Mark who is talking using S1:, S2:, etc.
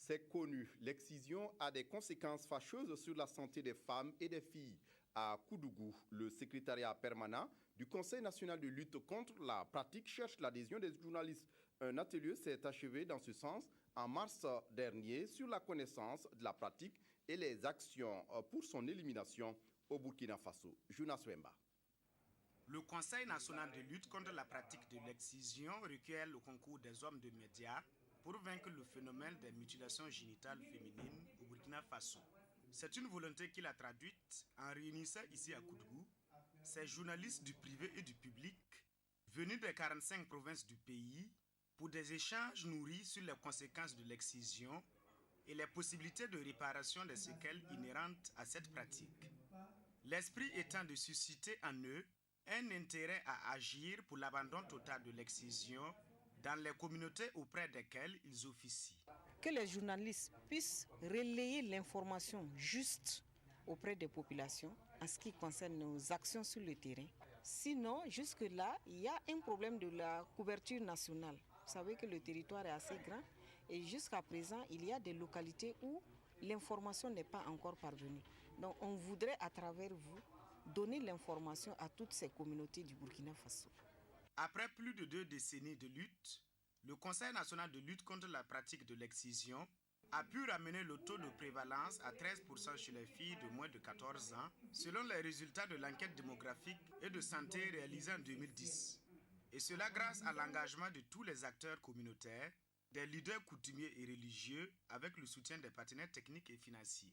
S1: C'est connu, l'excision a des conséquences fâcheuses sur la santé des femmes et des filles. À Koudougou, le secrétariat permanent du Conseil national de lutte contre la pratique cherche l'adhésion des journalistes. Un atelier s'est achevé dans ce sens en mars dernier sur la connaissance de la pratique et les actions pour son élimination au Burkina Faso. Jonas Wemba.
S2: Le Conseil national de lutte contre la pratique de l'excision requiert le concours des hommes de médias pour vaincre le phénomène des mutilations génitales féminines au Burkina Faso. C'est une volonté qu'il a traduite en réunissant ici à Koudougou ces journalistes du privé et du public venus des 45 provinces du pays pour des échanges nourris sur les conséquences de l'excision et les possibilités de réparation des séquelles inhérentes à cette pratique. L'esprit étant de susciter en eux un intérêt à agir pour l'abandon total de l'excision dans les communautés auprès desquelles ils officient.
S3: Que les journalistes puissent relayer l'information juste auprès des populations en ce qui concerne nos actions sur le terrain. Sinon, jusque-là, il y a un problème de la couverture nationale. Vous savez que le territoire est assez grand et jusqu'à présent, il y a des localités où l'information n'est pas encore parvenue. Donc on voudrait à travers vous donner l'information à toutes ces communautés du Burkina Faso.
S2: Après plus de 2 décennies de lutte, le Conseil national de lutte contre la pratique de l'excision a pu ramener le taux de prévalence à 13% chez les filles de moins de 14 ans, selon les résultats de l'enquête démographique et de santé réalisée en 2010. Et cela grâce à l'engagement de tous les acteurs communautaires, des leaders coutumiers et religieux, avec le soutien des partenaires techniques et financiers.